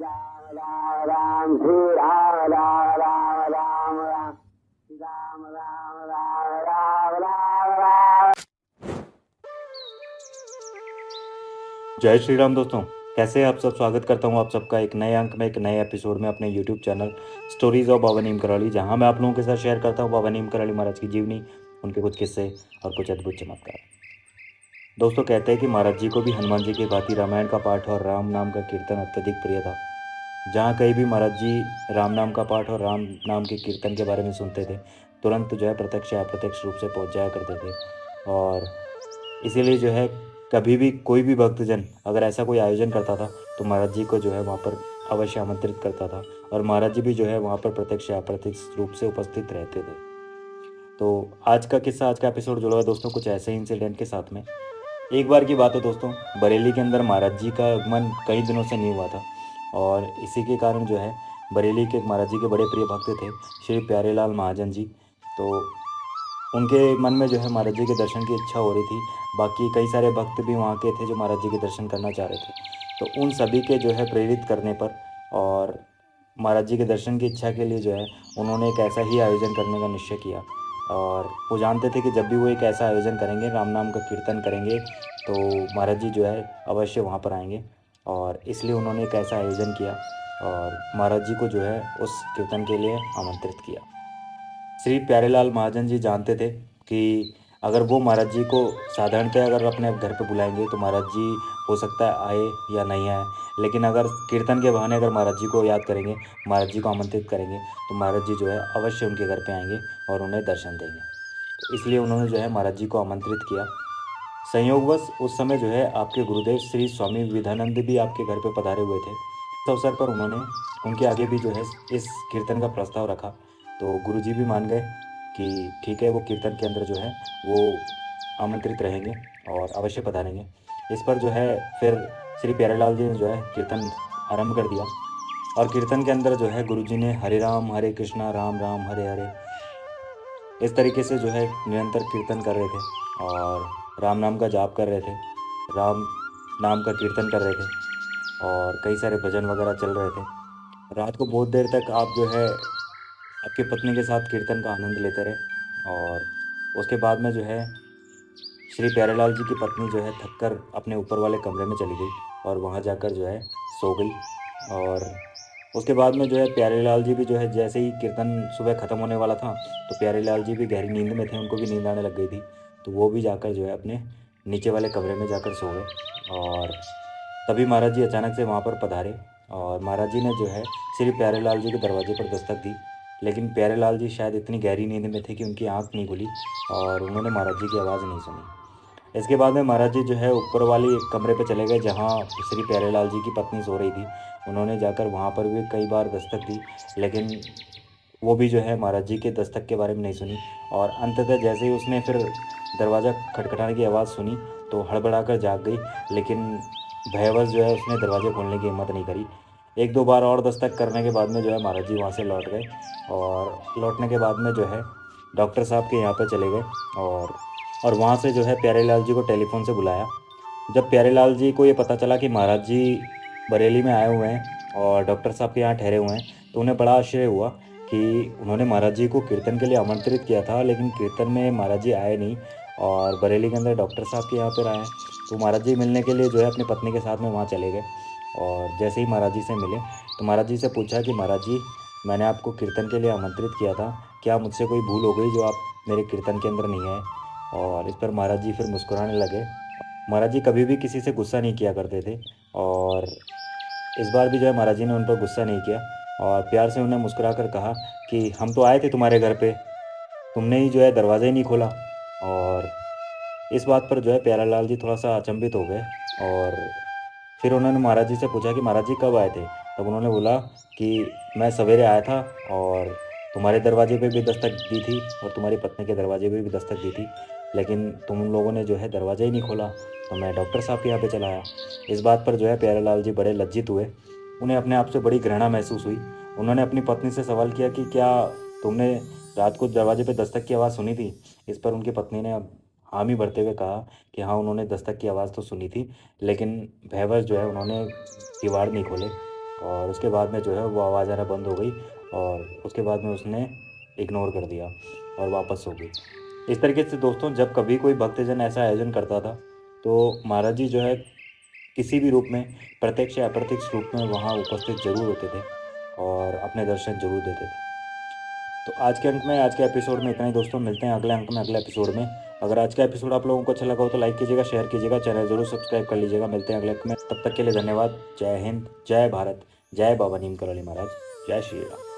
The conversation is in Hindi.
राम राम श्री राम राम राम राम राम श्री राम राम राम राम राम राम। जय श्री राम दोस्तों, कैसे हैं आप सब। स्वागत करता हूं आप सबका एक नए अंक में, एक नए एपिसोड में अपने यूट्यूब चैनल स्टोरीज ऑफ बाबा नीम करौली, जहां मैं आप लोगों के साथ शेयर करता हूं बाबा नीम करौली महाराज की जीवनी, उनके कुछ किस्से और कुछ अद्भुत चमत्कार। दोस्तों, कहते हैं कि महाराज जी को भी हनुमान जी की भांति रामायण का पाठ और राम नाम का कीर्तन अत्यधिक प्रिय था। जहाँ कहीं भी महाराज जी राम नाम का पाठ और राम नाम के कीर्तन के बारे में सुनते थे, तुरंत जो है प्रत्यक्ष या अप्रत्यक्ष रूप से पहुँच जाया करते थे। और इसीलिए जो है कभी भी कोई भी भक्तजन अगर ऐसा कोई आयोजन करता था तो महाराज जी को जो है वहाँ पर अवश्य आमंत्रित करता था, और महाराज जी भी जो है वहाँ पर प्रत्यक्ष या अप्रत्यक्ष रूप से उपस्थित रहते थे। तो आज का किस्सा, आज का एपिसोड जुड़ा है दोस्तों कुछ ऐसे इंसिडेंट के साथ में। एक बार की बात है दोस्तों, बरेली के अंदर महाराज जी का आगमन कई दिनों से नहीं हुआ था, और इसी के कारण जो है बरेली के महाराज जी के बड़े प्रिय भक्त थे श्री प्यारेलाल महाजन जी। तो उनके मन में जो है महाराज जी के दर्शन की इच्छा हो रही थी। बाकी कई सारे भक्त भी वहाँ के थे जो महाराज जी के दर्शन करना चाह रहे थे। तो उन सभी के जो है प्रेरित करने पर और महाराज जी के दर्शन की इच्छा के लिए जो है उन्होंने एक ऐसा ही आयोजन करने का निश्चय किया। और वो जानते थे कि जब भी वो एक ऐसा आयोजन करेंगे, राम नाम का कीर्तन करेंगे, तो महाराज जी जो है अवश्य वहाँ पर आएंगे। और इसलिए उन्होंने एक ऐसा आयोजन किया और महाराज जी को जो है उस कीर्तन के लिए आमंत्रित किया। श्री प्यारेलाल महाजन जी जानते थे कि अगर वो महाराज जी को साधारणतः अगर अपने घर पे बुलाएंगे तो महाराज जी हो सकता है आए या नहीं आए, लेकिन अगर कीर्तन के बहाने अगर महाराज जी को याद करेंगे, महाराज जी को आमंत्रित करेंगे, तो महाराज जी जो है अवश्य उनके घर पे आएंगे और उन्हें दर्शन देंगे। तो इसलिए उन्होंने जो है महाराज जी को आमंत्रित किया। संयोगवश उस समय जो है आपके गुरुदेव श्री स्वामी विवेकानंद भी आपके घर पे पधारे हुए थे। इस अवसर पर उन्होंने उनके आगे भी जो है इस कीर्तन का प्रस्ताव रखा। तो गुरुजी भी मान गए कि ठीक है, वो कीर्तन के अंदर जो है वो आमंत्रित रहेंगे और अवश्य पधारेंगे। इस पर जो है फिर श्री प्यारेलाल जी ने जो है कीर्तन आरंभ कर दिया। और कीर्तन के अंदर जो है गुरुजी ने हरे राम हरे कृष्णा राम राम हरे हरे इस तरीके से जो है निरंतर कीर्तन कर रहे थे और राम नाम का जाप कर रहे थे, राम नाम का कीर्तन कर रहे थे और कई सारे भजन वगैरह चल रहे थे। रात को बहुत देर तक आप जो है आपकी पत्नी के साथ कीर्तन का आनंद लेते रहे। और उसके बाद में जो है श्री प्यारेलाल जी की पत्नी जो है थककर अपने ऊपर वाले कमरे में चली गई और वहाँ जाकर जो है सो गई। और उसके बाद में जो है प्यारेलाल जी भी जो है जैसे ही कीर्तन सुबह ख़त्म होने वाला था तो प्यारेलाल जी भी गहरी नींद में थे, उनको भी नींद आने लग गई थी। तो वो भी जाकर जो है अपने नीचे वाले कमरे में जाकर सो गए। और तभी महाराज जी अचानक से वहाँ पर पधारे और महाराज जी ने जो है श्री प्यारेलाल जी के दरवाजे पर दस्तक दी। लेकिन प्यारेलाल जी शायद इतनी गहरी नींद में थे कि उनकी आंख नहीं खुली और उन्होंने महाराज जी की आवाज़ नहीं सुनी। इसके बाद में महाराज जी जो है ऊपर वाली एक कमरे पे चले गए जहाँ श्री प्यारेलाल जी की पत्नी सो रही थी। उन्होंने जाकर वहाँ पर भी कई बार दस्तक दी, लेकिन वो भी जो है महाराज जी के दस्तक के बारे में नहीं सुनी। और अंततः जैसे ही उसने फिर दरवाज़ा खटखटाने की आवाज़ सुनी तो हड़बड़ा कर जाग गई, लेकिन भयवश जो है उसने दरवाजे खोलने की हिम्मत नहीं करी। एक दो बार और दस्तक करने के बाद में जो है महाराज जी वहाँ से लौट गए। और लौटने के बाद में जो है डॉक्टर साहब के यहाँ पर चले गए और वहाँ से जो है प्यारेलाल जी को टेलीफोन से बुलाया। जब प्यारेलाल जी को ये पता चला कि महाराज जी बरेली में आए हुए हैं और डॉक्टर साहब के यहाँ ठहरे हुए हैं, तो उन्हें बड़ा आश्चर्य हुआ कि उन्होंने महाराज जी को कीर्तन के लिए आमंत्रित किया था, लेकिन कीर्तन में महाराज जी आए नहीं और बरेली के अंदर डॉक्टर साहब के यहाँ पर आए। तो महाराज जी मिलने के लिए जो है अपनी पत्नी के साथ में वहाँ चले गए। और जैसे ही महाराज जी से मिले तो महाराज जी से पूछा कि महाराज जी, मैंने आपको कीर्तन के लिए आमंत्रित किया था, क्या मुझसे कोई भूल हो गई जो आप मेरे कीर्तन के अंदर नहीं आए। और इस पर महाराज जी फिर मुस्कुराने लगे। महाराज जी कभी भी किसी से गुस्सा नहीं किया करते थे और इस बार भी जो है महाराज जी ने उन पर गुस्सा नहीं किया और प्यार से उन्हें मुस्कुरा कर कहा कि हम तो आए थे तुम्हारे घर पे, तुमने ही जो है दरवाज़ा ही नहीं खोला। और इस बात पर जो है प्यारेलाल जी थोड़ा सा अचंभित हो गए और फिर उन्होंने महाराज जी से पूछा कि महाराज जी कब आए थे। तब उन्होंने बोला कि मैं सवेरे आया था और तुम्हारे दरवाजे पे भी दस्तक दी थी और तुम्हारी पत्नी के दरवाजे पे भी दस्तक दी थी, लेकिन तुम लोगों ने जो है दरवाज़ा ही नहीं खोला, तो मैं डॉक्टर साहब के यहाँ पे चला आया। इस बात पर जो है प्यारेलाल जी बड़े लज्जित हुए, उन्हें अपने आप से बड़ी घृणा महसूस हुई। उन्होंने अपनी पत्नी से सवाल किया कि क्या तुमने रात को दरवाजे पे दस्तक की आवाज़ सुनी थी। इस पर उनकी पत्नी ने हामी भरते हुए कहा कि हाँ, उन्होंने दस्तक की आवाज़ तो सुनी थी, लेकिन भयवश जो है उन्होंने किवाड़ नहीं खोले। और उसके बाद में जो है वो आवाज़ आना बंद हो गई और उसके बाद में उसने इग्नोर कर दिया और वापस सो गई। इस तरीके से दोस्तों जब कभी कोई भक्तजन ऐसा आयोजन करता था तो महाराज जी जो है किसी भी रूप में प्रत्यक्ष या अप्रत्यक्ष रूप में वहाँ उपस्थित जरूर होते थे और अपने दर्शन जरूर देते थे। तो आज के अंक में, आज के एपिसोड में इतना ही दोस्तों। मिलते हैं अगले अंक में, अगले एपिसोड में। अगर आज का एपिसोड आप लोगों को अच्छा लगा हो तो लाइक कीजिएगा, शेयर कीजिएगा, चैनल जरूर सब्सक्राइब कर लीजिएगा। मिलते हैं अगले अंक में, तब तक के लिए धन्यवाद। जय हिंद, जय भारत, जय बाबा नीम करौली महाराज, जय श्री राम।